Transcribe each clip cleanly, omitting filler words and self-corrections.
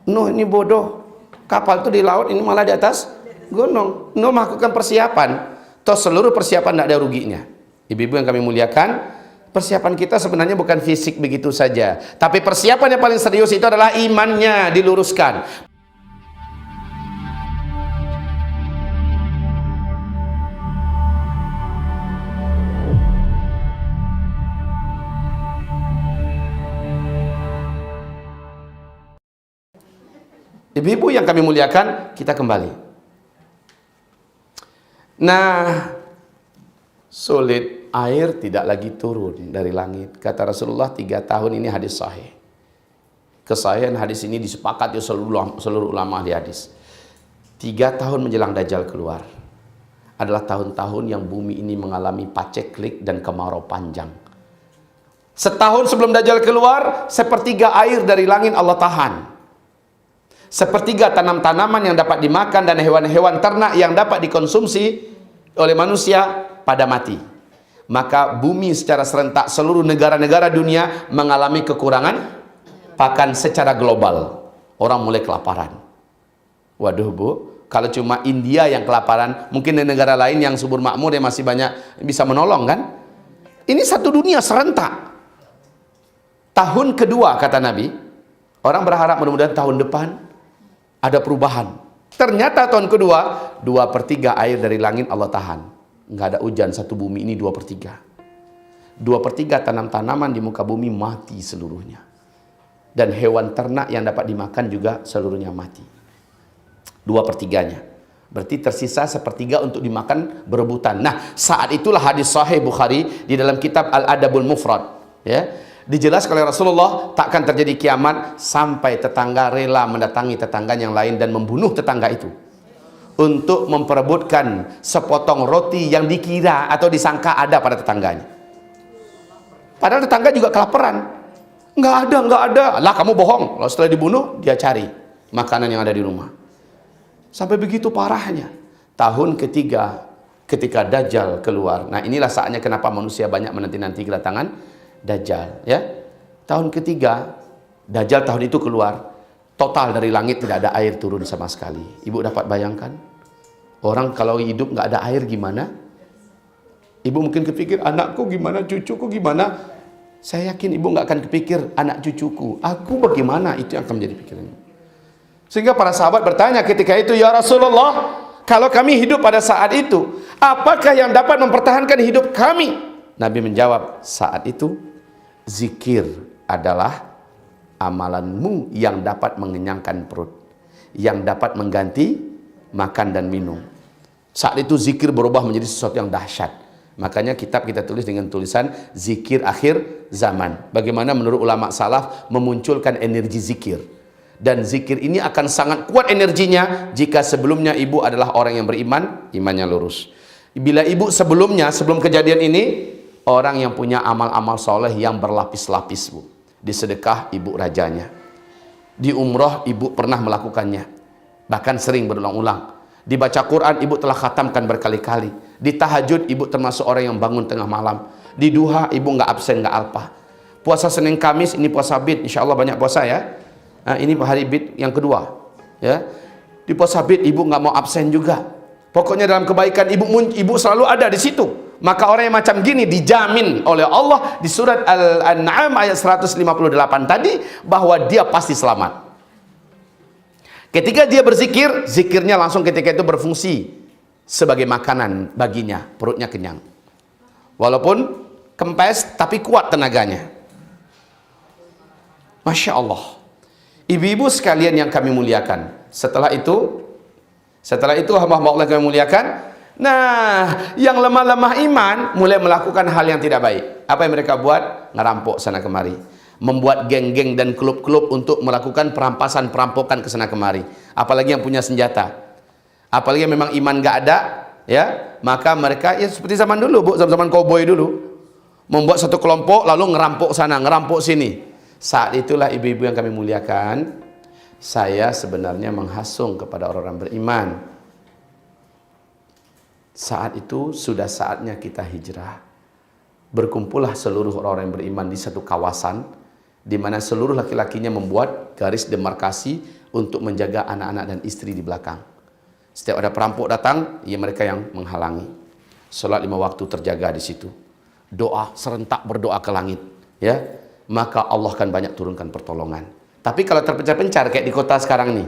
Nuh ini bodoh, kapal itu di laut, ini malah di atas gunung. Nuh melakukan persiapan, toh seluruh persiapan tidak ada ruginya. Ibu-ibu yang kami muliakan, persiapan kita sebenarnya bukan fisik begitu saja, tapi persiapan yang paling serius itu adalah imannya diluruskan. Ibu-ibu yang kami muliakan, kita kembali. Nah, sulit, air tidak lagi turun dari langit. Kata Rasulullah 3 tahun, ini hadis sahih. Kesahihan hadis ini disepakati seluruh ulama ahli hadis. 3 tahun menjelang Dajjal keluar adalah tahun-tahun yang bumi ini mengalami paceklik dan kemarau panjang. Setahun sebelum Dajjal keluar, sepertiga air dari langit Allah tahan. Sepertiga tanam-tanaman yang dapat dimakan dan hewan-hewan ternak yang dapat dikonsumsi oleh manusia pada mati. Maka bumi secara serentak seluruh negara-negara dunia mengalami kekurangan pakan secara global. Orang mulai kelaparan. Waduh Bu, kalau cuma India yang kelaparan, mungkin di negara lain yang subur makmur yang masih banyak bisa menolong kan? Ini satu dunia serentak. Tahun kedua kata Nabi, orang berharap mudah-mudahan tahun depan ada perubahan. Ternyata tahun kedua, 2/3 air dari langit Allah tahan. Nggak ada hujan satu bumi ini 2/3. 2/3 tanam-tanaman di muka bumi mati seluruhnya. Dan hewan ternak yang dapat dimakan juga seluruhnya mati. 2/3-nya. Berarti tersisa 1/3 untuk dimakan berebutan. Nah, saat itulah hadis sahih Bukhari di dalam kitab Al-Adabul Mufrad. Ya. Dijelaskan oleh Rasulullah, takkan terjadi kiamat sampai tetangga rela mendatangi tetangga yang lain dan membunuh tetangga itu untuk memperebutkan sepotong roti yang dikira atau disangka ada pada tetangganya. Padahal tetangga juga kelaparan. Nggak ada. Lah kamu bohong. Lalu setelah dibunuh, dia cari makanan yang ada di rumah. Sampai begitu parahnya. Tahun ketiga, ketika Dajjal keluar. Nah inilah saatnya kenapa manusia banyak menanti-nanti kedatangan Dajjal, ya. Tahun ketiga Dajjal tahun itu keluar, total dari langit tidak ada air turun sama sekali. Ibu dapat bayangkan, orang kalau hidup nggak ada air gimana? Ibu mungkin kepikir anakku gimana, cucuku gimana. Saya yakin ibu nggak akan kepikir anak cucuku, aku bagaimana, itu yang akan menjadi pikiran. Sehingga para sahabat bertanya ketika itu, ya Rasulullah, kalau kami hidup pada saat itu, apakah yang dapat mempertahankan hidup kami? Nabi menjawab, saat itu zikir adalah amalanmu yang dapat mengenyangkan perut, yang dapat mengganti makan dan minum. Saat itu zikir berubah menjadi sesuatu yang dahsyat. Makanya kitab kita tulis dengan tulisan zikir akhir zaman. Bagaimana menurut ulama salaf memunculkan energi zikir. Dan zikir ini akan sangat kuat energinya jika sebelumnya ibu adalah orang yang beriman, imannya lurus. Bila ibu sebelumnya, sebelum kejadian ini, orang yang punya amal-amal soleh yang berlapis-lapis Bu. Di sedekah ibu rajanya, di umroh ibu pernah melakukannya, bahkan sering berulang-ulang. Dibaca Quran ibu telah khatamkan berkali-kali. Di tahajud ibu termasuk orang yang bangun tengah malam. Di duha ibu nggak absen, nggak alpa. Puasa Senin Kamis ini puasa bid, insya Allah banyak puasa ya. Nah, ini hari bid yang kedua ya. Di puasa bid ibu nggak mau absen juga. Pokoknya dalam kebaikan ibu selalu ada di situ. Maka orang yang macam gini dijamin oleh Allah di surat Al-An'am ayat 158 tadi bahwa dia pasti selamat. Ketika dia berzikir, zikirnya langsung ketika itu berfungsi sebagai makanan baginya, perutnya kenyang. Walaupun kempes tapi kuat tenaganya. Masya Allah. Ibu-ibu sekalian yang kami muliakan. Setelah itu hamba-hamba Allah yang kami muliakan. Nah, yang lemah-lemah iman mulai melakukan hal yang tidak baik. Apa yang mereka buat? Ngerampok sana kemari. Membuat geng-geng dan klub-klub untuk melakukan perampokan ke sana kemari. Apalagi yang punya senjata. Apalagi yang memang iman gak ada, ya, maka mereka ya seperti zaman dulu, Bu, zaman koboi dulu. Membuat satu kelompok lalu ngerampok sana, ngerampok sini. Saat itulah ibu-ibu yang kami muliakan, saya sebenarnya menghasung kepada orang-orang beriman. Saat itu sudah saatnya kita hijrah. Berkumpullah seluruh orang yang beriman di satu kawasan, di mana seluruh laki-lakinya membuat garis demarkasi untuk menjaga anak-anak dan istri di belakang. Setiap ada perampok datang, ya mereka yang menghalangi. Salat 5 waktu terjaga di situ. Doa serentak berdoa ke langit, ya. Maka Allah akan banyak turunkan pertolongan. Tapi kalau terpencar-pencar kayak di kota sekarang nih,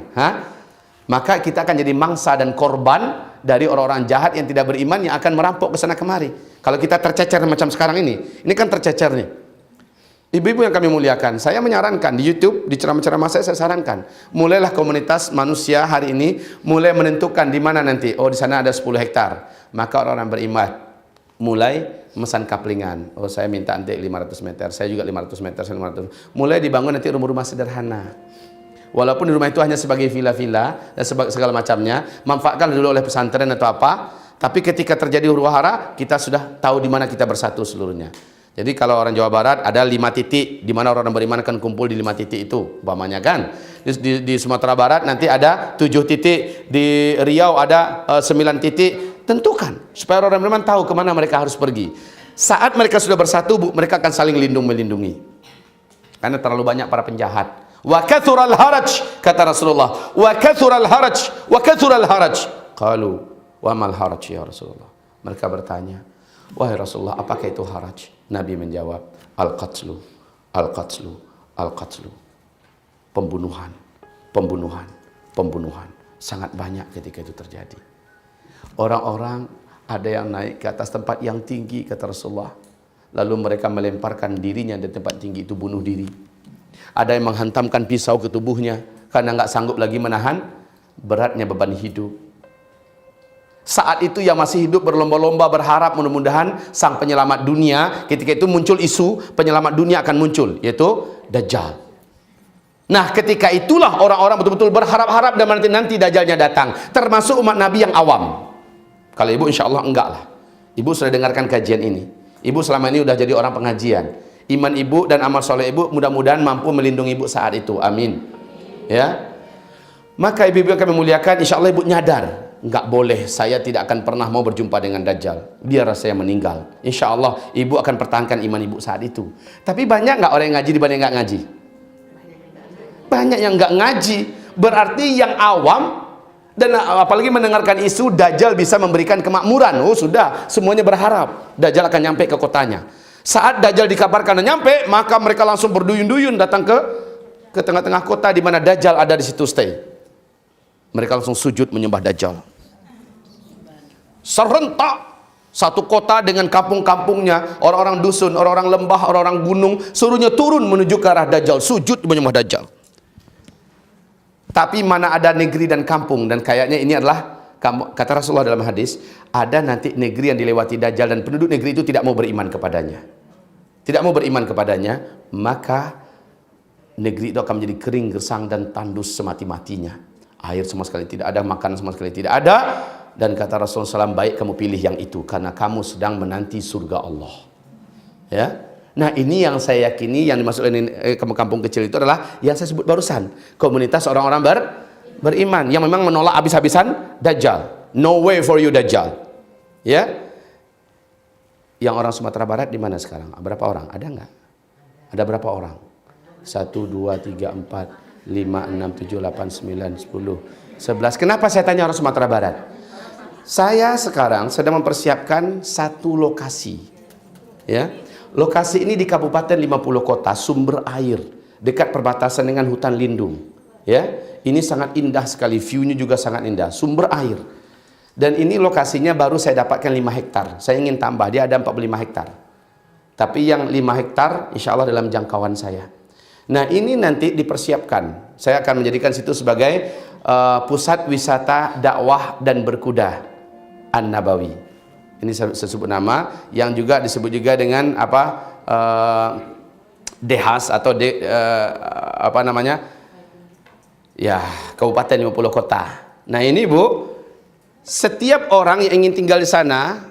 maka kita akan jadi mangsa dan korban dari orang-orang jahat yang tidak beriman yang akan merampok ke sana kemari. Kalau kita tercecer macam sekarang ini kan tercecer nih. Ibu-ibu yang kami muliakan, saya menyarankan di YouTube, di ceramah-ceramah saya sarankan, mulailah komunitas manusia hari ini mulai menentukan di mana nanti. Oh, di sana ada 10 hektar. Maka orang-orang beriman mulai memesan kaplingan. Oh, saya minta nanti 500 meter, saya juga 500 meter, saya 500. Mulai dibangun nanti rumah-rumah sederhana. Walaupun di rumah itu hanya sebagai villa-villa dan segala macamnya, manfaatkan dulu oleh pesantren atau apa. Tapi ketika terjadi huru-hara, kita sudah tahu di mana kita bersatu seluruhnya. Jadi kalau orang Jawa Barat ada 5 titik di mana orang beriman akan kumpul di 5 titik itu, umpamanya kan. Di Sumatera Barat nanti ada 7 titik, di Riau ada 9 titik. Tentukan supaya orang beriman tahu kemana mereka harus pergi. Saat mereka sudah bersatu, mereka akan saling melindungi. Karena terlalu banyak para penjahat. Wa kathural haraj, kata Rasulullah. Wa kathural haraj, wa kathural haraj. Qalu, wa mal haraj ya Rasulullah. Mereka bertanya, wahai Rasulullah, apakah itu haraj? Nabi menjawab, al-qatlu, al-qatlu, al-qatlu. Pembunuhan, pembunuhan, pembunuhan. Sangat banyak ketika itu terjadi. Orang-orang ada yang naik ke atas tempat yang tinggi, kata Rasulullah. Lalu mereka melemparkan dirinya di tempat tinggi itu, bunuh diri. Ada yang menghantamkan pisau ke tubuhnya karena nggak sanggup lagi menahan beratnya beban hidup. Saat itu yang masih hidup berlomba-lomba berharap mudah-mudahan sang penyelamat dunia, ketika itu muncul isu penyelamat dunia akan muncul, yaitu Dajjal. Nah, ketika itulah orang-orang betul-betul berharap-harap dan nanti Dajjalnya datang, termasuk umat Nabi yang awam. Kalau ibu insya Allah enggak lah. Ibu sudah dengarkan kajian ini. Ibu selama ini sudah jadi orang pengajian. Iman ibu dan amal soleh ibu mudah-mudahan mampu melindungi ibu saat itu. Amin. Ya. Maka ibu-ibu yang kami muliakan, insya Allah ibu nyadar. Enggak boleh, saya tidak akan pernah mau berjumpa dengan Dajjal. Biar saya meninggal. Insya Allah ibu akan pertahankan iman ibu saat itu. Tapi banyak nggak orang yang ngaji dibanding nggak ngaji? Banyak yang nggak ngaji. Berarti yang awam dan apalagi mendengarkan isu Dajjal bisa memberikan kemakmuran. Oh sudah, semuanya berharap Dajjal akan nyampe ke kotanya. Saat Dajjal dikabarkan dan nyampe, maka mereka langsung berduyun-duyun datang ke tengah-tengah kota di mana Dajjal ada di situ stay. Mereka langsung sujud menyembah Dajjal. Serentak satu kota dengan kampung-kampungnya, orang-orang dusun, orang-orang lembah, orang-orang gunung, seluruhnya turun menuju ke arah Dajjal, sujud menyembah Dajjal. Tapi mana ada negeri dan kampung, dan kayaknya ini adalah, kata Rasulullah dalam hadis, ada nanti negeri yang dilewati Dajjal dan penduduk negeri itu tidak mau beriman kepadanya. Tidak mau beriman kepadanya, maka negeri itu akan menjadi kering, gersang, dan tandus semati-matinya. Air sama sekali tidak ada, makanan sama sekali tidak ada. Dan kata Rasulullah SAW, baik kamu pilih yang itu, karena kamu sedang menanti surga Allah. Ya. Nah ini yang saya yakini, yang dimaksud ini kampung kecil itu adalah yang saya sebut barusan. Komunitas orang-orang beriman, yang memang menolak habis-habisan Dajjal. No way for you Dajjal. Ya. Yang orang Sumatera Barat di mana sekarang? Berapa orang? Ada nggak? Ada berapa orang? 1, 2, 3, 4, 5, 6, 7, 8, 9, 10, 11. Kenapa saya tanya orang Sumatera Barat? Saya sekarang sedang mempersiapkan satu lokasi. Ya. Lokasi ini di Kabupaten 50 Kota, sumber air, dekat perbatasan dengan hutan lindung. Ya. Ini sangat indah sekali, view-nya juga sangat indah, sumber air. Dan ini lokasinya baru saya dapatkan 5 hektar. Saya ingin tambah, dia ada 45 hektar. Tapi yang 5 hektar insya Allah dalam jangkauan saya. Nah ini nanti dipersiapkan. Saya akan menjadikan situ sebagai pusat wisata dakwah dan berkuda An-Nabawi. Ini saya sebut nama, yang juga disebut juga dengan apa, Dehas atau apa namanya, ya Kabupaten 50 Kota. Nah ini Bu, setiap orang yang ingin tinggal di sana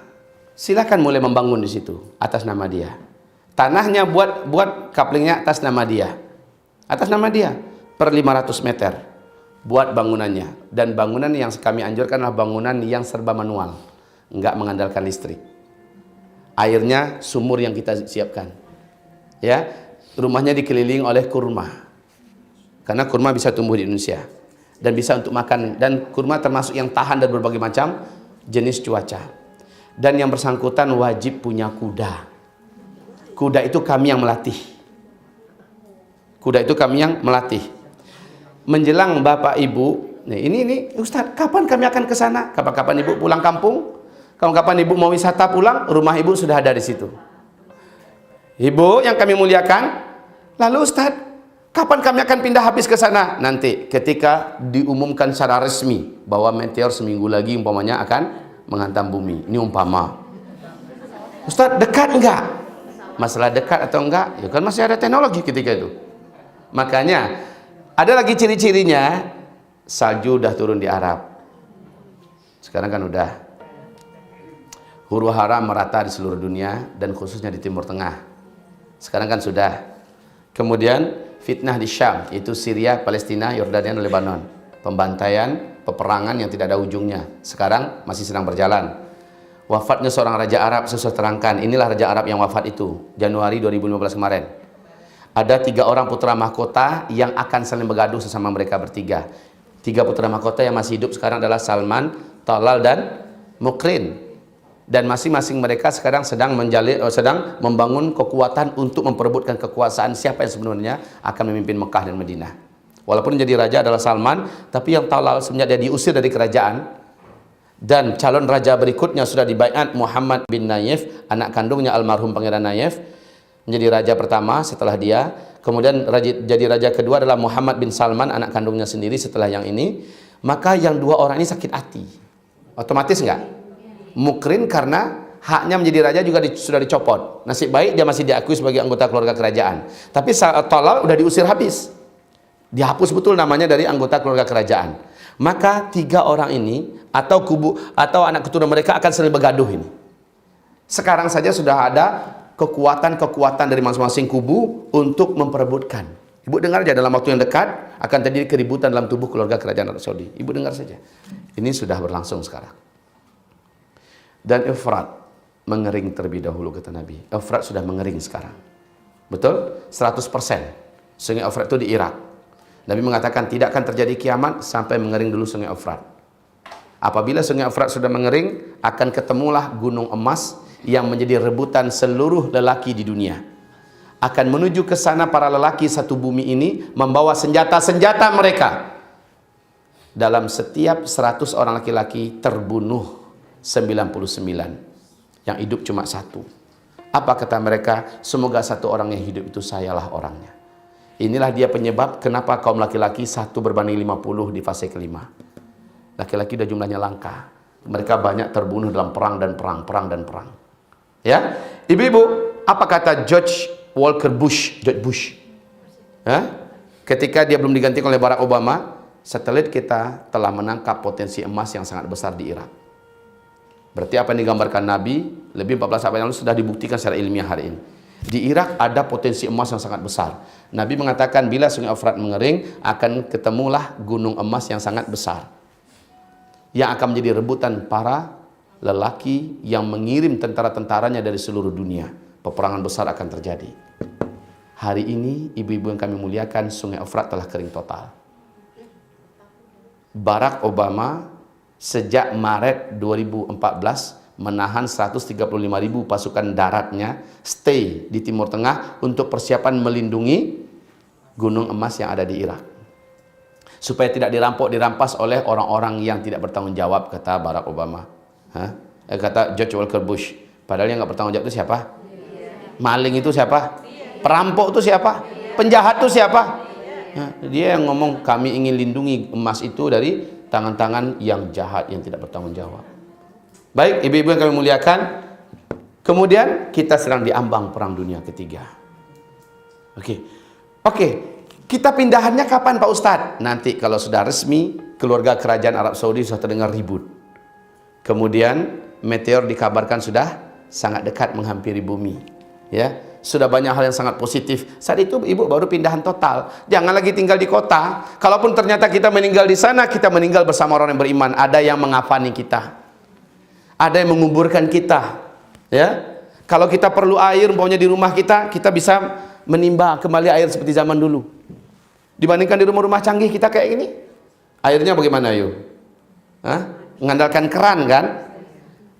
silakan mulai membangun di situ atas nama dia. Tanahnya buat kaplingnya atas nama dia. Atas nama dia per 500 meter buat bangunannya. Dan bangunan yang kami anjurkan adalah bangunan yang serba manual, enggak mengandalkan listrik. Airnya sumur yang kita siapkan. Ya. rumahnya dikelilingi oleh kurma. Karena kurma bisa tumbuh di Indonesia dan bisa untuk makan, dan kurma termasuk yang tahan dari berbagai macam jenis cuaca. Dan yang bersangkutan wajib punya kuda. Kuda itu kami yang melatih. Kuda itu kami yang melatih. Menjelang Bapak Ibu, ini Ustaz, kapan kami akan ke sana? Kapan-kapan Ibu pulang kampung? Kapan-kapan Ibu mau wisata pulang, rumah Ibu sudah ada di situ. Ibu yang kami muliakan, lalu Ustaz, kapan kami akan pindah habis ke sana? Nanti ketika diumumkan secara resmi bahwa meteor seminggu lagi umpamanya akan menghantam bumi. Ini umpama. Ustaz, dekat enggak? Masalah dekat atau enggak? Ya kan masih ada teknologi ketika itu. Makanya ada lagi ciri-cirinya, salju udah turun di Arab. Sekarang kan udah. Huru hara merata di seluruh dunia dan khususnya di Timur Tengah. Sekarang kan sudah. Kemudian fitnah di Syam, itu Syria, Palestina, Yordania, dan Lebanon. Pembantaian, peperangan yang tidak ada ujungnya. Sekarang masih sedang berjalan. Wafatnya seorang raja Arab sesuai terangkan. Inilah raja Arab yang wafat itu, Januari 2015 kemarin. Ada 3 orang putra mahkota yang akan saling bergaduh sesama mereka bertiga. 3 putra mahkota yang masih hidup sekarang adalah Salman, Talal, dan Mukrin. Dan masing-masing mereka sekarang sedang membangun kekuatan untuk memperebutkan kekuasaan siapa yang sebenarnya akan memimpin Mekah dan Madinah. Walaupun jadi raja adalah Salman, tapi yang Talal semenjak dia diusir dari kerajaan, dan calon raja berikutnya sudah dibaiat Muhammad bin Nayef, anak kandungnya almarhum Pangeran Nayef, menjadi raja pertama setelah dia. Kemudian jadi raja kedua adalah Muhammad bin Salman, anak kandungnya sendiri setelah yang ini. Maka yang 2 orang ini sakit hati. Otomatis enggak? Mukrin karena haknya menjadi raja juga sudah dicopot. Nasib baik dia masih diakui sebagai anggota keluarga kerajaan. Tapi Talal udah diusir habis. Dihapus betul namanya dari anggota keluarga kerajaan. Maka 3 orang ini atau anak keturunan mereka akan saling bergaduh ini. Sekarang saja sudah ada kekuatan-kekuatan dari masing-masing kubu untuk memperebutkan. Ibu dengar aja, dalam waktu yang dekat akan terjadi keributan dalam tubuh keluarga kerajaan Arab Saudi. Ibu dengar saja. Ini sudah berlangsung sekarang. Dan Efrat mengering terlebih dahulu, kata Nabi. Efrat sudah mengering sekarang. Betul? 100%. Sungai Efrat itu di Irak. Nabi mengatakan tidak akan terjadi kiamat sampai mengering dulu Sungai Efrat. Apabila Sungai Efrat sudah mengering, akan ketemulah gunung emas yang menjadi rebutan seluruh lelaki di dunia. Akan menuju ke sana para lelaki satu bumi ini membawa senjata-senjata mereka. Dalam setiap 100 orang laki-laki terbunuh 99. Yang hidup cuma 1. Apa kata mereka? Semoga 1 orang yang hidup itu sayalah orangnya. Inilah dia penyebab kenapa kaum laki-laki 1 berbanding 50 di fase kelima. Laki-laki udah jumlahnya langka. Mereka banyak terbunuh dalam perang dan perang. Ya, ibu-ibu, apa kata George Bush? Ketika dia belum digantikan oleh Barack Obama, satelit kita telah menangkap potensi emas yang sangat besar di Irak. Berarti apa yang digambarkan Nabi lebih 14 abad yang lalu sudah dibuktikan secara ilmiah hari ini. Di Irak ada potensi emas yang sangat besar. Nabi mengatakan bila Sungai Efrat mengering, akan ketemulah gunung emas yang sangat besar, yang akan menjadi rebutan para lelaki yang mengirim tentara-tentaranya dari seluruh dunia. Peperangan besar akan terjadi. Hari ini, ibu-ibu yang kami muliakan, Sungai Efrat telah kering total. Barack Obama sejak Maret 2014 menahan 135.000 pasukan daratnya stay di Timur Tengah untuk persiapan melindungi gunung emas yang ada di Irak. Supaya tidak dirampas oleh orang-orang yang tidak bertanggung jawab, kata Barack Obama. Kata George Walker Bush. Padahal yang nggak bertanggung jawab itu siapa? Maling itu siapa? Perampok itu siapa? Penjahat itu siapa? Dia yang ngomong kami ingin lindungi emas itu dari tangan-tangan yang jahat yang tidak bertanggung jawab. Baik, ibu-ibu yang kami muliakan, kemudian kita sedang diambang perang dunia ketiga. Oke. Kita pindahannya kapan Pak Ustadz? Nanti kalau sudah resmi keluarga kerajaan Arab Saudi sudah terdengar ribut. Kemudian meteor dikabarkan sudah sangat dekat menghampiri bumi. Ya, sudah banyak hal yang sangat positif. Saat itu ibu baru pindahan total. Jangan lagi tinggal di kota. Kalaupun ternyata kita meninggal di sana, kita meninggal bersama orang yang beriman. Ada yang mengafani kita. Ada yang menguburkan kita. Ya, kalau kita perlu air, umpamanya di rumah kita bisa menimba kembali air seperti zaman dulu. Dibandingkan di rumah-rumah canggih kita kayak gini, airnya bagaimana yuk? Mengandalkan keran kan?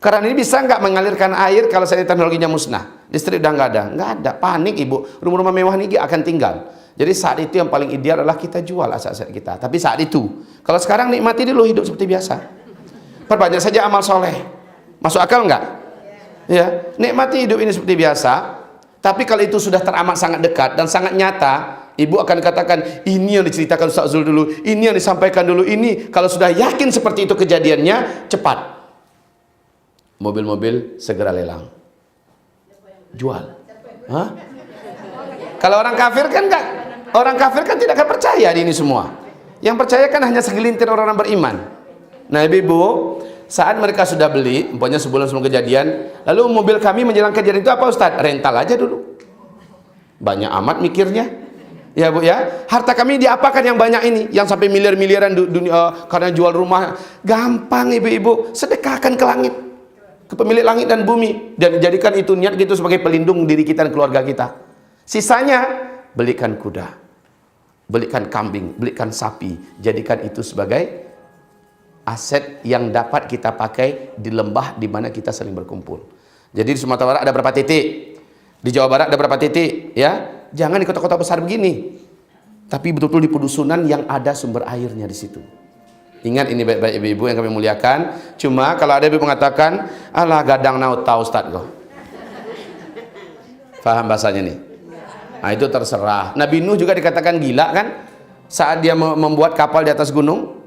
Keran ini bisa nggak mengalirkan air kalau saya teknologinya musnah? Listrik udah nggak ada. Nggak ada, panik ibu. Rumah-rumah mewah ini akan tinggal. Jadi saat itu yang paling ideal adalah kita jual aset-aset kita. Tapi saat itu, kalau sekarang nikmati dulu hidup seperti biasa. Perbanyak saja amal soleh. Masuk akal nggak? Ya, nikmati hidup ini seperti biasa. Tapi kalau itu sudah teramat sangat dekat dan sangat nyata, ibu akan katakan, ini yang diceritakan Ustaz Zul dulu, ini yang disampaikan dulu, ini. Kalau sudah yakin seperti itu kejadiannya, cepat. Mobil-mobil segera lelang. Jual. Kalau orang kafir kan enggak. Orang kafir kan tidak akan percaya di ini semua. Yang percaya kan hanya segelintir orang-orang beriman. Nah, ibu, saat mereka sudah beli, umpamanya sebulan sebelum kejadian, lalu mobil kami menjelang kejadian itu apa Ustaz? Rental aja dulu. Banyak amat mikirnya. Ya Bu ya, harta kami diapakan yang banyak ini, yang sampai miliar-miliaran dunia karena jual rumah. Gampang ibu-ibu, sedekahkan ke langit, ke pemilik langit dan bumi, dan jadikan itu niat gitu sebagai pelindung diri kita dan keluarga kita. Sisanya belikan kuda, belikan kambing, belikan sapi, jadikan itu sebagai aset yang dapat kita pakai di lembah di mana kita saling berkumpul. Jadi di Sumatera Barat ada berapa titik? Di Jawa Barat ada berapa titik? Ya, jangan di kota-kota besar begini, tapi betul-betul di pedusunan yang ada sumber airnya di situ. Ingat ini baik-baik ibu-ibu yang kami muliakan. Cuma kalau ada ibu mengatakan, alah gadang naut tahu Ustaz kok. Faham bahasanya nih? Nah itu terserah. Nabi Nuh juga dikatakan gila kan? Saat dia membuat kapal di atas gunung.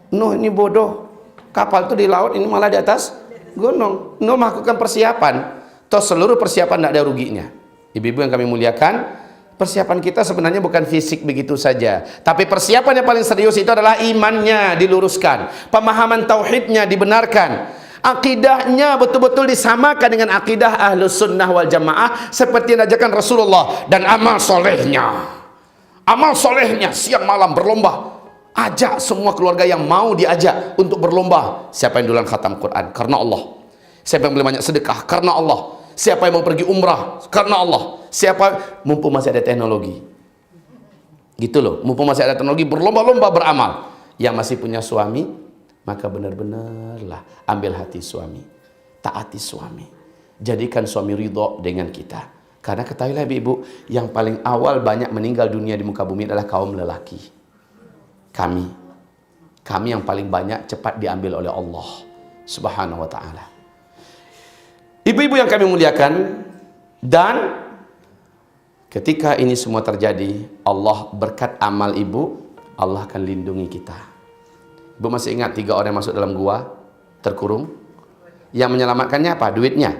Nuh ini bodoh. Kapal itu di laut, ini malah di atas gunung. Nuh melakukan persiapan. Toh seluruh persiapan tidak ada ruginya. Ibu-ibu yang kami muliakan, persiapan kita sebenarnya bukan fisik begitu saja, tapi persiapan yang paling serius itu adalah imannya diluruskan, pemahaman tauhidnya dibenarkan, akidahnya betul-betul disamakan dengan akidah Ahlus Sunnah wal Jamaah seperti yang diajarkan Rasulullah, dan amal solehnya siang malam berlomba. Ajak semua keluarga yang mau diajak untuk berlomba. Siapa yang duluan khatam Quran? Karena Allah. Siapa yang boleh banyak sedekah? Karena Allah. Siapa yang mau pergi umrah? Karena Allah. Siapa, mumpung masih ada teknologi, gitu loh, mumpung masih ada teknologi, berlomba-lomba beramal. Yang masih punya suami, maka benar-benarlah ambil hati suami, taati suami, jadikan suami ridho dengan kita. Karena ketahuilah ibu, yang paling awal banyak meninggal dunia di muka bumi adalah kaum lelaki. Kami yang paling banyak cepat diambil oleh Allah Subhanahu wa ta'ala. Ibu-ibu yang kami muliakan, dan ketika ini semua terjadi, Allah berkat amal ibu, Allah akan lindungi kita. Ibu masih ingat 3 orang yang masuk dalam gua, terkurung? Yang menyelamatkannya apa? Duitnya.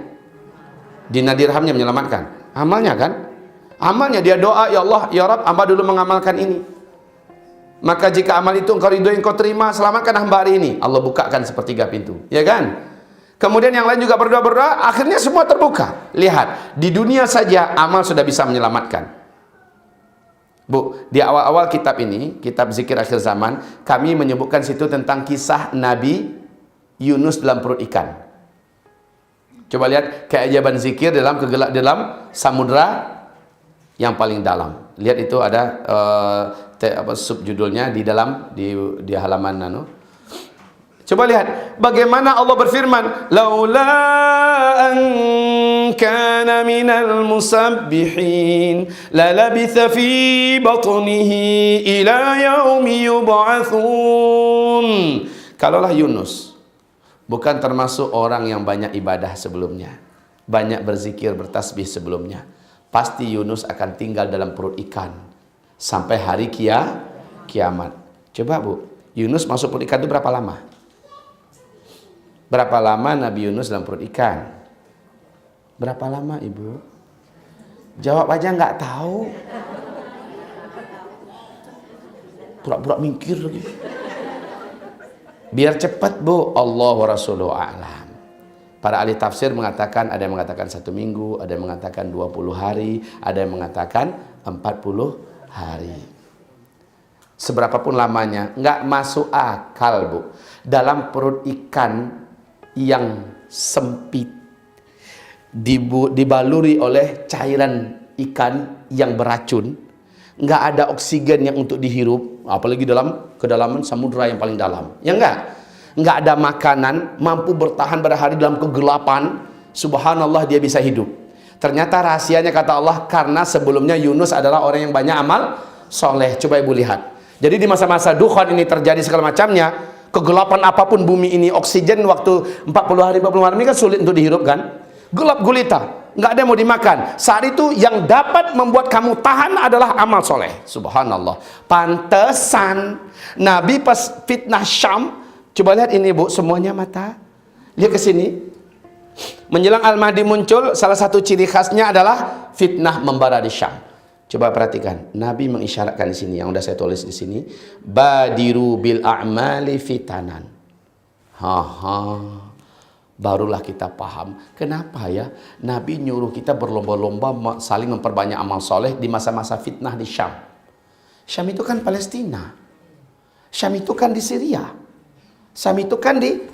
Dinar dirhamnya menyelamatkan. Amalnya kan? Amalnya dia doa, ya Allah, ya Rabb, hamba dulu mengamalkan ini. Maka jika amal itu engkau ridhoi, engkau terima, selamatkan hamba hari ini. Allah bukakan sepertiga pintu. Ya kan? Kemudian yang lain juga berdoa-berdoa, akhirnya semua terbuka. Lihat, di dunia saja amal sudah bisa menyelamatkan. Bu, di awal-awal kitab ini, kitab Zikir Akhir Zaman, kami menyebutkan situ tentang kisah Nabi Yunus dalam perut ikan. Coba lihat keajaiban zikir dalam samudra yang paling dalam. Lihat itu ada subjudulnya di dalam di halaman Coba lihat bagaimana Allah berfirman, laula an kana minal musabbihin la labitha fi batnihi ila yaumi yub'atsun. Kalaulah Yunus bukan termasuk orang yang banyak ibadah sebelumnya, banyak berzikir, bertasbih sebelumnya, pasti Yunus akan tinggal dalam perut ikan sampai hari kiamat. Coba Bu, Yunus masuk perut ikan itu berapa lama? Berapa lama Nabi Yunus dalam perut ikan? Berapa lama ibu? Jawab aja nggak tahu. Pura-pura mikir lagi. Biar cepat Bu, Allah wa Rasuluhu a'lam. Para ahli tafsir mengatakan, ada yang mengatakan 1 minggu, ada yang mengatakan 20 hari, ada yang mengatakan 40 hari. Seberapapun lamanya, nggak masuk akal Bu. Dalam perut ikan yang sempit, dibaluri oleh cairan ikan yang beracun, nggak ada oksigen yang untuk dihirup, apalagi dalam kedalaman samudra yang paling dalam. Ya nggak ada makanan, mampu bertahan pada hari dalam kegelapan. Subhanallah, dia bisa hidup. Ternyata rahasianya kata Allah, karena sebelumnya Yunus adalah orang yang banyak amal soleh. Coba ibu lihat. Jadi di masa-masa dukhan ini terjadi segala macamnya, kegelapan apapun bumi ini, oksigen waktu 40 hari ini kan sulit untuk dihirup kan, gelap gulita, nggak ada yang mau dimakan. Saat itu yang dapat membuat kamu tahan adalah amal soleh. Subhanallah. Pantesan Nabi pas fitnah Syam, coba lihat ini bu, semuanya mata, lihat ke sini. Menjelang Al-Mahdi muncul, salah satu ciri khasnya adalah fitnah membara di Syam. Coba perhatikan, Nabi mengisyaratkan di sini, yang udah saya tulis di sini, badiru bil a'mali fitanan. Barulah kita paham kenapa ya Nabi nyuruh kita berlomba-lomba saling memperbanyak amal soleh di masa-masa fitnah di Syam. Syam itu kan Palestina, Syam itu kan di Syria, Syam itu kan di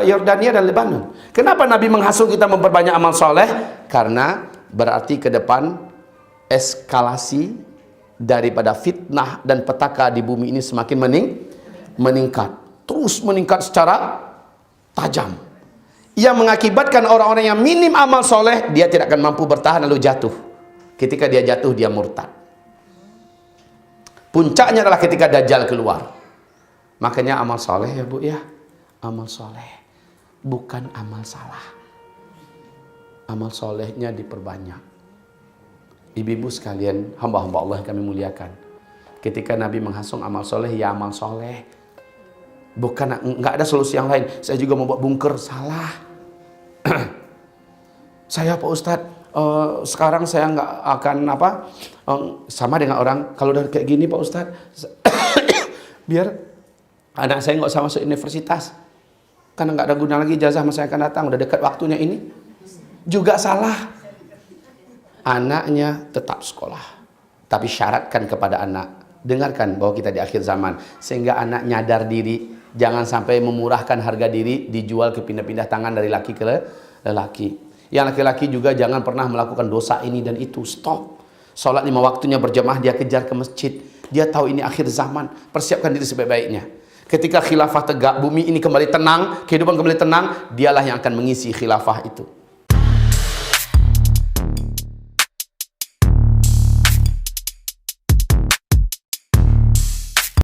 Yordania dan Lebanon. Kenapa Nabi menghasut kita memperbanyak amal soleh? Karena berarti ke depan eskalasi daripada fitnah dan petaka di bumi ini semakin meningkat, terus meningkat secara tajam, yang mengakibatkan orang-orang yang minim amal soleh, dia tidak akan mampu bertahan lalu jatuh. Ketika dia jatuh, dia murtad. Puncaknya adalah ketika Dajjal keluar. Makanya amal soleh ya bu ya, amal soleh, bukan amal salah. Amal solehnya diperbanyak. Ibu-ibu sekalian, hamba-hamba Allah yang kami muliakan, ketika Nabi menghasung amal soleh, ya amal soleh, bukan, nggak ada solusi yang lain. Saya juga mau buat bunker, salah. Saya Pak Ustadz, sekarang saya nggak akan sama dengan orang, kalau udah kayak gini Pak Ustadz, biar anak saya nggak usah masuk universitas, karena nggak ada guna lagi ijazah masa yang akan datang, udah dekat waktunya ini. Juga salah. Anaknya tetap sekolah, tapi syaratkan kepada anak, dengarkan bahwa kita di akhir zaman, sehingga anak nyadar diri, jangan sampai memurahkan harga diri, dijual ke pindah-pindah tangan dari laki ke lelaki. Yang laki-laki juga jangan pernah melakukan dosa ini dan itu, stop. Sholat 5 waktunya berjamaah, dia kejar ke masjid, dia tahu ini akhir zaman, persiapkan diri sebaik-baiknya. Ketika khilafah tegak, bumi ini kembali tenang, kehidupan kembali tenang, dialah yang akan mengisi khilafah itu.